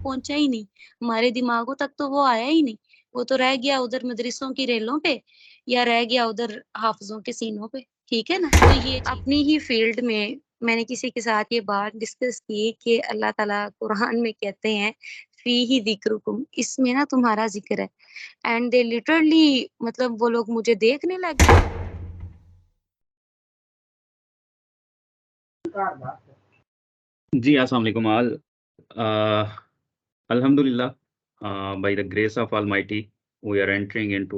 पहुंचा ही नहीं, हमारे दिमागों तक तो वो आया ही नहीं, वो तो रह गया उधर मदरसों की रेलों पे या रह गया उधर हाफिजों के सीनों पे। ठीक है ना? तो ये अपनी ही फील्ड में मैंने किसी के साथ ये बात डिस्कस की कि अल्लाह ताला कुरान में कहते हैं फीही जिक्रुकुम, इसमें ना तुम्हारा जिक्र है। एंड दे लिटरली मतलब वो लोग मुझे देखने लग गए। जी, अस्सलाम वालेकुम all. Alhamdulillah, by the grace of Almighty, we are entering into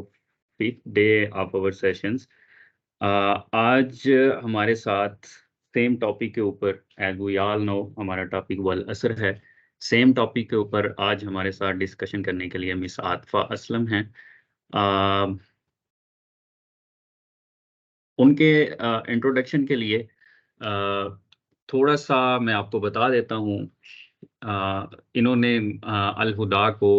fifth day of our sessions. आज हमारे साथ सेम टॉपिक के ऊपर, एज वी ऑल नो, हमारा टॉपिक वल असर है। सेम टॉपिक के ऊपर आज हमारे साथ डिस्कशन करने के लिए मिस आतिफा असलम हैं। उनके इंट्रोडक्शन के लिए थोड़ा सा मैं आपको बता देता हूँ। इन्होंने अल हुदा को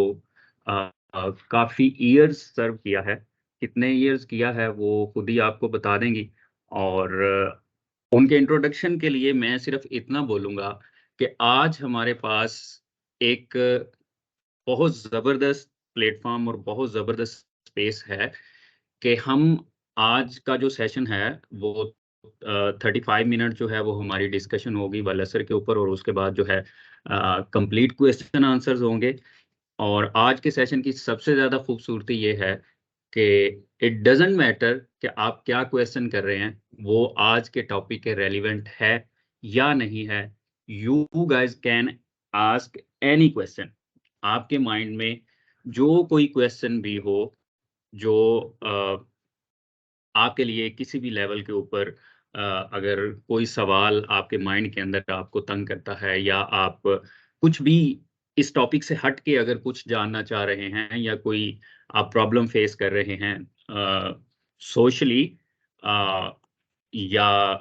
काफ़ी ईयर्स सर्व किया है। कितने ईयर्स किया है वो खुद ही आपको बता देंगी। और उनके इंट्रोडक्शन के लिए मैं सिर्फ इतना बोलूँगा कि आज हमारे पास एक बहुत ज़बरदस्त प्लेटफॉर्म और बहुत ज़बरदस्त स्पेस है कि हम आज का जो सेशन है वो 35 मिनट जो है वो हमारी डिस्कशन होगी वल असर के ऊपर, और उसके बाद जो है कंप्लीट क्वेश्चन आंसर्स होंगे। और आज के सेशन की सबसे ज़्यादा खूबसूरती ये है कि इट डजेंट मैटर कि आप क्या क्वेश्चन कर रहे हैं, वो आज के टॉपिक के रेलिवेंट है या नहीं है। You guys can ask any question. आपके माइंड में जो कोई क्वेश्चन भी हो, जो आपके लिए किसी भी लेवल के ऊपर अगर कोई सवाल आपके माइंड के अंदर आपको तंग करता है, या आप कुछ भी इस टॉपिक से हट के अगर कुछ जानना चाह रहे हैं, या कोई आप प्रॉब्लम फेस कर रहे हैं सोशली, या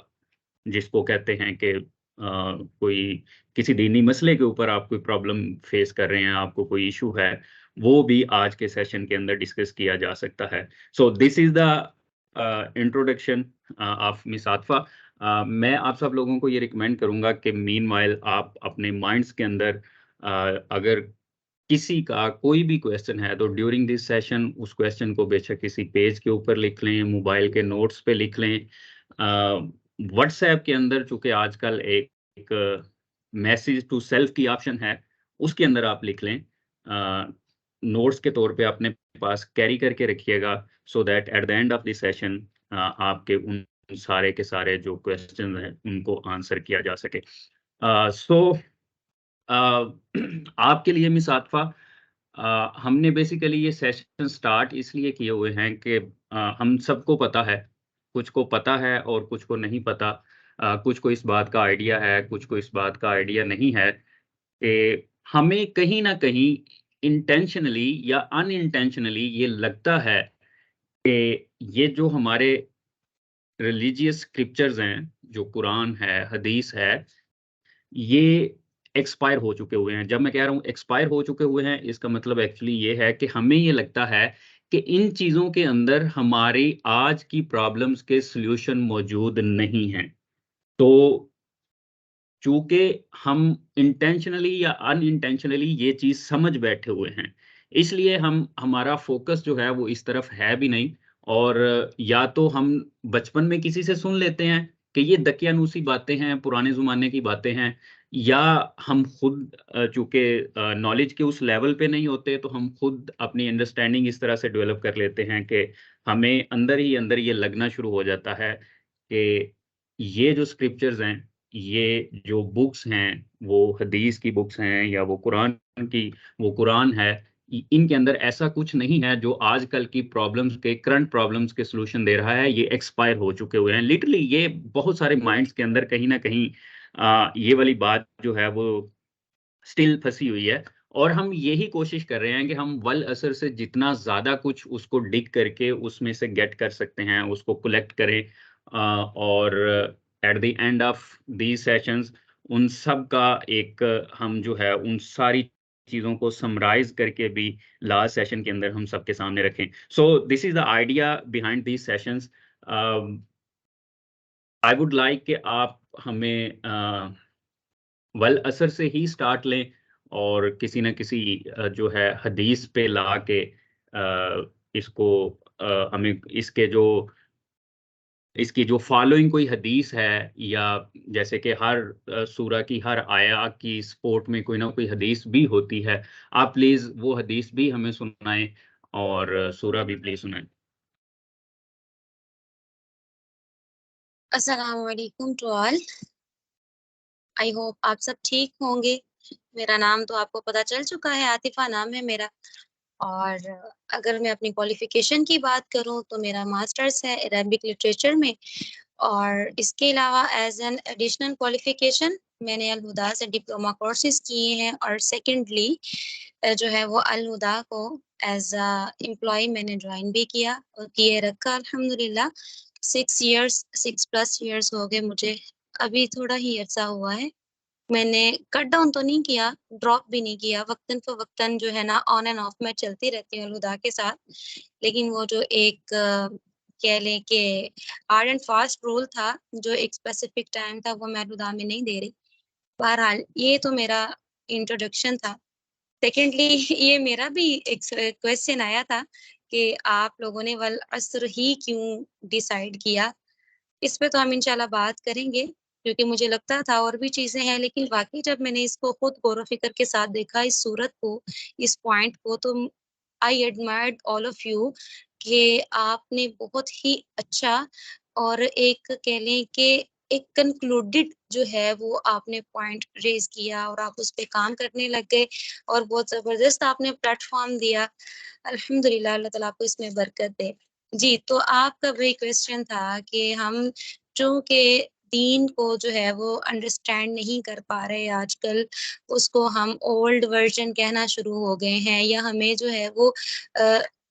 जिसको कहते हैं कि कोई किसी दीनी मसले के ऊपर आप कोई प्रॉब्लम फेस कर रहे हैं, आपको कोई इशू है, वो भी आज के सेशन के अंदर डिस्कस किया जा सकता है। So this is the introduction of miss Atifa. मैं आप सब लोगों को ये रिकमेंड करूंगा कि मीनवाइल आप अपने माइंड्स के अंदर अगर किसी का कोई भी क्वेश्चन है तो ड्यूरिंग दिस सेशन उस क्वेश्चन को बेशक किसी पेज के ऊपर लिख लें, मोबाइल के नोट्स पे लिख लें, व्हाट्सएप के अंदर चूंकि आजकल एक मैसेज टू सेल्फ की ऑप्शन है, उसके अंदर आप लिख लें, नोट्स के तौर पे अपने पास कैरी करके रखिएगा, so that at the end of the session आपके उन सारे के सारे जो क्वेश्चन हैं उनको आंसर किया जा सके। सो आपके लिए मिस आतिफा, हमने बेसिकली ये सेशन स्टार्ट इसलिए किए हुए हैं कि हम सबको पता है, कुछ को पता है और कुछ को नहीं पता, कुछ को इस बात का आइडिया है, कुछ को इस बात का आइडिया नहीं है कि हमें कहीं ना कहीं इंटेंशनली या अनइंटेंशनली ये लगता है कि ये जो हमारे रिलीजियस स्क्रिप्चर्स हैं, जो कुरान है, हदीस है, ये एक्सपायर हो चुके हुए हैं। जब मैं कह रहा हूँ एक्सपायर हो चुके हुए हैं, इसका मतलब एक्चुअली ये है कि हमें ये लगता है कि इन चीज़ों के अंदर हमारी आज की प्रॉब्लम्स के सॉल्यूशन मौजूद नहीं हैं। तो चूँकि हम इंटेंशनली या अनइंटेंशनली ये चीज़ समझ बैठे हुए हैं, इसलिए हमारा फ़ोकस जो है वो इस तरफ है भी नहीं। और या तो हम बचपन में किसी से सुन लेते हैं कि ये दकियानूसी बातें हैं, पुराने ज़माने की बातें हैं, या हम खुद चूँकि नॉलेज के उस लेवल पे नहीं होते, तो हम खुद अपनी अंडरस्टैंडिंग इस तरह से डेवलप कर लेते हैं कि हमें अंदर ही अंदर ये लगना शुरू हो जाता है कि ये जो स्क्रिप्चर्स हैं, ये जो बुक्स हैं, वो हदीस की बुक्स हैं या वो कुरान है, इनके अंदर ऐसा कुछ नहीं है जो आजकल की प्रॉब्लम्स के करंट प्रॉब्लम्स के सॉल्यूशन दे रहा है। ये एक्सपायर हो चुके हुए हैं लिटरली। ये बहुत सारे माइंड्स के अंदर कहीं ना कहीं ये वाली बात जो है वो स्टिल फंसी हुई है। और हम यही कोशिश कर रहे हैं कि हम वल असर से जितना ज़्यादा कुछ उसको डिग करके उसमें से गेट कर सकते हैं, उसको कलेक्ट करें, और at the end of these sessions उन सब का एक हम जो है उन सारी चीज़ों को समराइज करके भी लास्ट सेशन के अंदर हम सबके सामने रखें। So this is the idea behind these sessions. I would like कि आप हमें वल असर से ही स्टार्ट लें, اور کسی نہ کسی جو ہے حدیث پہ لا کے اس کو ہمیں اس کی جو فالوئنگ کوئی حدیث ہے، یا جیسے کہ ہر سورہ کی ہر آیا کی سپورٹ میں کوئی نہ کوئی حدیث بھی ہوتی ہے، آپ پلیز وہ حدیث بھی ہمیں سنائیں اور سورہ بھی پلیز سنائیں۔ السلام علیکم ٹو آل، آئی ہوپ آپ سب ٹھیک ہوں گے۔ میرا نام تو آپ کو پتہ چل چکا ہے، عاطفہ نام ہے میرا، اور اگر میں اپنی کوالیفیکیشن کی بات کروں تو میرا ماسٹرز ہے عربک لٹریچر میں، اور اس کے علاوہ ایز این ایڈیشنل کوالیفیکیشن میں نے الہدا سے ڈپلوما کورسز کیے ہیں، اور سیکنڈلی جو ہے وہ الہدا کو ایز امپلائی میں نے جوائن بھی کیا اور کیے رکھا الحمدللہ۔ 6+ ایئرس ہو گئے مجھے، ابھی تھوڑا ہی عرصہ ہوا ہے۔ میں نے کٹ ڈاؤن تو نہیں کیا، ڈراپ بھی نہیں کیا، وقتاً فوقتاً جو ہے نا آن اینڈ آف میں چلتی رہتی ہوں الہدا کے ساتھ، لیکن وہ جو ایک کہہ لیں کہ ہارڈ اینڈ فاسٹ رول تھا، جو ایک اسپیسیفک ٹائم تھا، وہ میں الہدا میں نہیں دے رہی۔ بہرحال یہ تو میرا انٹروڈکشن تھا۔ سیکنڈلی یہ میرا بھی ایک کویسچن آیا تھا کہ آپ لوگوں نے والعصر ہی کیوں ڈیسائیڈ کیا، اس پہ تو ہم انشاءاللہ بات کریں گے، کیونکہ مجھے لگتا تھا اور بھی چیزیں ہیں، لیکن واقعی جب میں نے اس کو خود غور و فکر کے ساتھ دیکھا، اس صورت کو، اس پوائنٹ کو، تو آئی ایڈمائرڈ آل آف یو کہ آپ نے بہت ہی اچھا اور ایک کہہ لیں کہ ایک کنکلوڈڈ جو ہے وہ آپ نے پوائنٹ ریز کیا، اور آپ اس پہ کام کرنے لگ گئے، اور بہت زبردست آپ نے پلیٹ فارم دیا۔ الحمدللہ، اللہ تعالیٰ آپ کو اس میں برکت دے۔ جی، تو آپ کا وہی کویسچن تھا کہ ہم چونکہ دین کو جو ہے وہ انڈرسٹینڈ نہیں کر پا رہے آج کل، اس کو ہم اولڈ ورژن کہنا شروع ہو گئے ہیں، یا ہمیں جو ہے وہ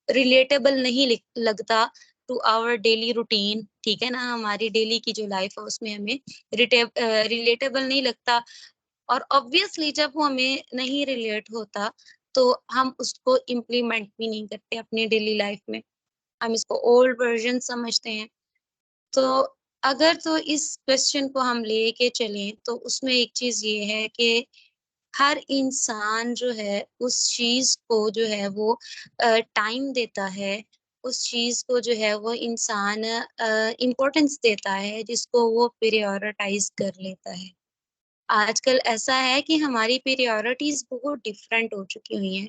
ریلیٹیبل نہیں لگتا ٹو آور ڈیلی روٹین، ٹھیک ہے نا، ہماری ڈیلی کی جو لائف ہے اس میں ہمیں ریلیٹیبل نہیں لگتا، اور obviously جب وہ ہمیں نہیں ریلیٹ ہوتا تو ہم اس کو امپلیمنٹ بھی نہیں کرتے اپنی ڈیلی لائف میں، ہم اس کو اولڈ ورژن سمجھتے ہیں۔ تو اگر تو اس کویسچن کو ہم لے کے چلیں تو اس میں ایک چیز یہ ہے کہ ہر انسان جو ہے اس چیز کو جو ہے وہ ٹائم دیتا ہے، اس چیز کو جو ہے وہ انسان امپورٹنس دیتا ہے، جس کو وہ پریورٹائز کر لیتا ہے۔ آج کل ایسا ہے کہ ہماری پریورٹیز بہت ڈفرینٹ ہو چکی ہوئی ہیں۔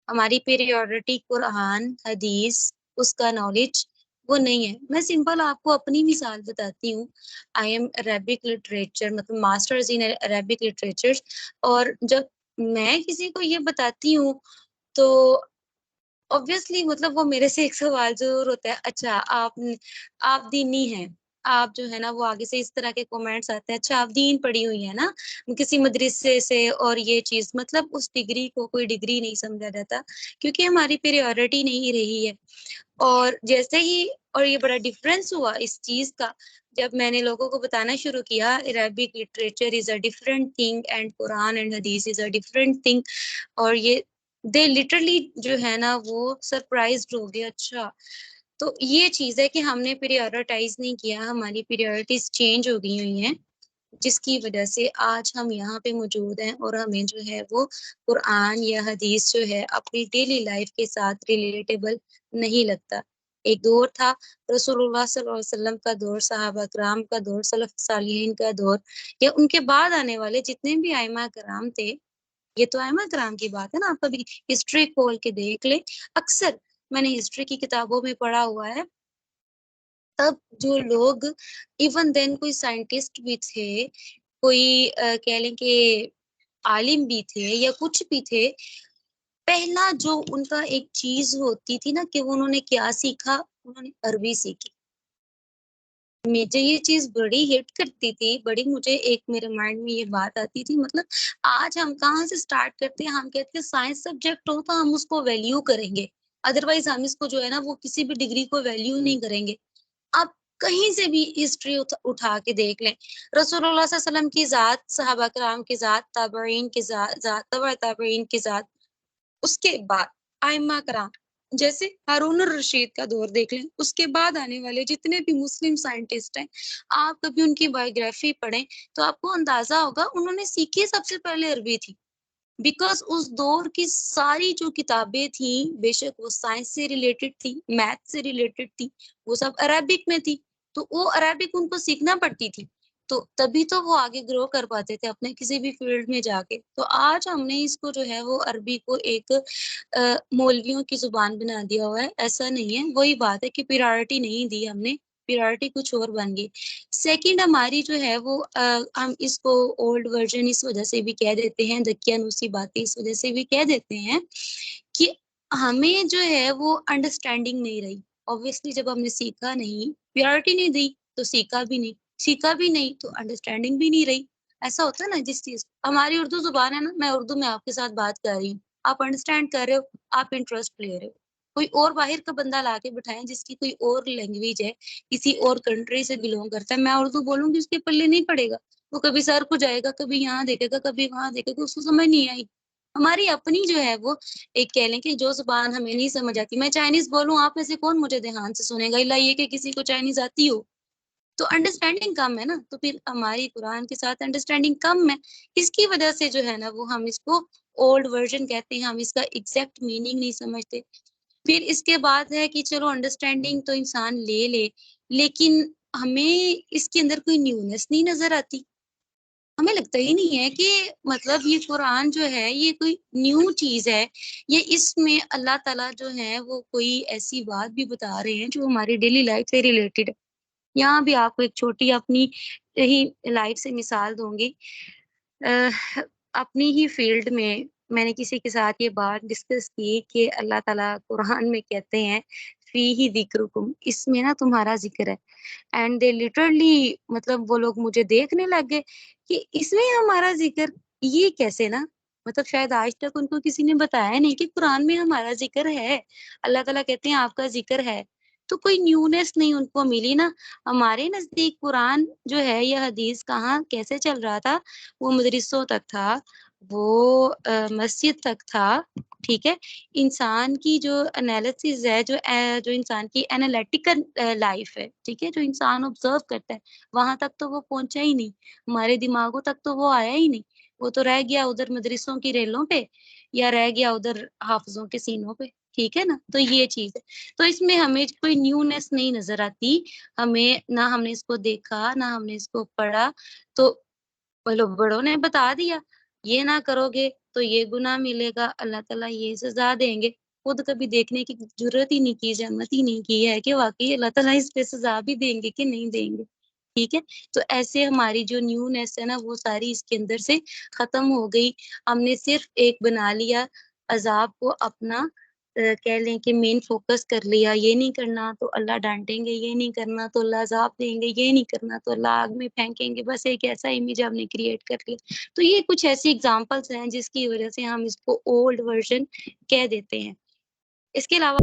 ہماری پیریورٹی قرآن، حدیث، اس کا نالج وہ نہیں ہے۔ میں سمپل آپ کو اپنی مثال بتاتی ہوں۔ آئی ایم عربک لٹریچر، مطلب ماسٹرز ان عربک لٹریچر، اور جب میں کسی کو یہ بتاتی ہوں تو obviously مطلب وہ میرے سے ایک سوال ضرور ہوتا ہے، اچھا آپ دینی ہیں، آپ جو ہے نا وہ آگے سے اس طرح کے کومنٹس آتے ہیں، اچھا آپ دین پڑھی ہوئی ہیں نا کسی مدرسے سے، اور یہ چیز مطلب اس ڈگری کو کوئی ڈگری نہیں سمجھا جاتا، کیونکہ ہماری پریورٹی نہیں رہی ہے۔ اور جیسے ہی، اور یہ بڑا ڈفرینس ہوا اس چیز کا جب میں نے لوگوں کو بتانا شروع کیا Arabic literature is a different thing and Quran and حدیث از اے ڈفرینٹ تھنگ، اور یہ دے لٹرلی جو ہے نا وہ سرپرائزڈ ہو گئے۔ اچھا، تو یہ چیز ہے کہ ہم نے پریورٹائز نہیں کیا، ہماری پریورٹیز چینج ہو گئی ہوئی ہیں، جس کی وجہ سے آج ہم یہاں پہ موجود ہیں، اور ہمیں جو ہے وہ قرآن یا حدیث جو ہے اپنی ڈیلی لائف کے ساتھ ریلیٹیبل نہیں لگتا۔ ایک دور تھا رسول اللہ صلی اللہ علیہ وسلم کا دور، صحابہ کرام کا دور، سلف صالحین کا دور، یا ان کے بعد آنے والے جتنے بھی ائمہ کرام تھے، یہ تو ائمہ کرام کی بات ہے نا، آپ کبھی ہسٹری کھول کے دیکھ لیں، اکثر میں نے ہسٹری کی کتابوں میں پڑھا ہوا ہے، تب جو لوگ ایون دین کوئی سائنٹسٹ بھی تھے، کوئی کہہ لیں کہ عالم بھی تھے یا کچھ بھی تھے، پہلا جو ان کا ایک چیز ہوتی تھی نا کہ انہوں نے کیا سیکھا، انہوں نے عربی سیکھی۔ مجھے یہ چیز بڑی ہٹ کرتی تھی، بڑی مجھے ایک میرے مائنڈ میں یہ بات آتی تھی، مطلب آج ہم کہاں سے سٹارٹ کرتے ہیں، ہم کہتے ہیں سائنس سبجیکٹ ہو تو ہم اس کو ویلیو کریں گے، ادروائز ہم اس کو جو ہے نا وہ کسی بھی ڈگری کو ویلیو نہیں کریں گے۔ آپ کہیں سے بھی ہسٹری اٹھا کے دیکھ لیں، رسول اللہ صلی اللہ علیہ وسلم کی ذات، صحابہ کرام کی ذات، تابعین کی ذات، تبع تابعین کی ذات، اس کے بعد ائمہ کرام، جیسے ہارون الرشید کا دور دیکھ لیں، اس کے بعد آنے والے جتنے بھی مسلم سائنٹسٹ ہیں، آپ کبھی ان کی بایوگرافی پڑھیں تو آپ کو اندازہ ہوگا انہوں نے سیکھی سب سے پہلے عربی تھی۔ बिकॉज़ उस दौर की सारी जो किताबें थी, बेशक वो साइंस से रिलेटेड थी, मैथ से रिलेटेड थी, वो सब अरेबिक में थी, तो वो अरेबिक उनको सीखना पड़ती थी। तो तभी तो वो आगे ग्रो कर पाते थे अपने किसी भी फ़ील्ड में जाके। तो आज हमने इसको जो है वो अरबी को एक मौलवियों की ज़ुबान बना दिया हुआ है, ऐसा नहीं है। वही बात है कि प्रायोरिटी नहीं दी हमने, प्रायोरिटी कुछ और बन गई। सेकंड हमारी जो है वो हम इसको ओल्ड वर्ज़न इस वज़ह से भी कह देते हैं, दकियानूसी बातें इस वज़ह से भी कह देते हैं कि हमें जो है वो अंडरस्टैंडिंग नहीं रही। ऑब्वियसली जब हमने सीखा नहीं, प्रायोरिटी नहीं दी, तो सीखा भी नहीं तो अंडरस्टैंडिंग भी नहीं रही। ऐसा होता है ना जिस चीज़ हमारी उर्दू ज़ुबान है ना, मैं उर्दू में आपके साथ बात कर रही हूँ, आप अंडरस्टैंड कर रहे हो, आप इंटरेस्ट ले रहे हो। कोई और बाहर का बंदा लाके बिठाएँ जिसकी कोई और लैंग्वेज है, किसी और कंट्री से बिलॉन्ग करता है, मैं उर्दू बोलूँगी उसके पल्ले नहीं पड़ेगा। वो कभी सर को जाएगा, कभी यहाँ देखेगा, कभी वहाँ देखेगा, उसको समझ नहीं आई। हमारी अपनी जो है वो एक कह लें कि जो ज़ुबान हमें नहीं समझ आती, मैं चाइनीज़ बोलूँ, आप में से कौन मुझे ध्यान से सुनेगा, इल्ला ये कि किसी को चाइनीज़ आती हो। तो अंडरस्टैंडिंग कम है ना, तो फिर हमारी कुरान के साथ अंडरस्टैंडिंग कम है। इसकी वजह से जो है ना वो हम इसको ओल्ड वर्ज़न कहते हैं, हम इसका एग्ज़ैक्ट मीनिंग नहीं समझते। फिर इसके बाद है कि चलो अंडरस्टैंडिंग तो इंसान ले ले, लेकिन हमें इसके अंदर कोई न्यूनेस नहीं नज़र आती। हमें लगता ही नहीं है कि मतलब ये कुरान जो है ये कोई न्यू चीज़ है, ये इसमें अल्लाह ताला जो है वो कोई ऐसी बात भी बता रहे हैं जो हमारी डेली लाइफ़ से रिलेटेड है। यहाँ भी आपको एक छोटी अपनी ही लाइफ़ से मिसाल दूँगी। अ, अपनी ही फ़ील्ड में मैंने किसी के साथ ये बात डिस्कस की कि अल्लाह ताला कुरान में कहते हैं, फ़ीही ज़िक्रुकुम, इसमें ना तुम्हारा ज़िक्र है। एंड दे लिटरली मतलब वो लोग मुझे देखने लग गए कि इसमें हमारा ज़िक्र, ये कैसे ना? मतलब शायद आज तक उनको किसी ने बताया नहीं कि कुरान में हमारा ज़िक्र है। अल्लाह ताला कहते हैं आपका ज़िक्र है। तो कोई न्यूनेस नहीं उनको मिली ना। हमारे नज़दीक कुरान जो है या हदीस कहाँ कैसे चल रहा था, वो मदरसों तक था, वो मस्जिद तक था, ठीक है? इंसान की जो एनालिसिस है, जो इंसान की एनालिटिकल लाइफ़ है, ठीक है? जो इंसान ऑब्ज़र्व करता है, वहाँ तक तो वो पहुँचा ही नहीं। हमारे दिमागों तक तो वो आया ही नहीं। वो तो रह गया उधर मदरसों की रेलों पे या रह गया उधर हाफ़िज़ों के सीनों पे, ठीक है ना? तो ये चीज़ है। तो इसमें हमें कोई न्यूनेस नहीं नज़र आती। हमें ना हमने इसको देखा, ना हमने इसको पढ़ा, तो बोलो बड़ों ने बता दिया, ये ना करोगे तो ये गुनाह मिलेगा, अल्लाह ताला ये सज़ा देंगे। खुद कभी देखने की ज़रूरत ही नहीं की, ज़हमत ही नहीं की है कि वाक़ई अल्लाह ताला इस पे सज़ा भी देंगे कि नहीं देंगे, ठीक है? तो ऐसे हमारी जो न्यूनेस है ना, वो सारी इसके अंदर से ख़त्म हो गई। हमने सिर्फ़ एक बना लिया अज़ाब को अपना, कह लें कि मेन फ़ोकस कर लिया, ये नहीं करना तो अल्लाह डाँटेंगे, ये नहीं करना तो अल्लाह अज़ाब देंगे, ये नहीं करना तो अल्लाह आग में फेंकेंगे, बस एक ऐसा इमेज हमने क्रिएट कर लिया। तो ये कुछ ऐसी एग्ज़ाम्पल्स हैं जिसकी वज़ह से हम इसको ओल्ड वर्ज़न कह देते हैं। इसके अलावा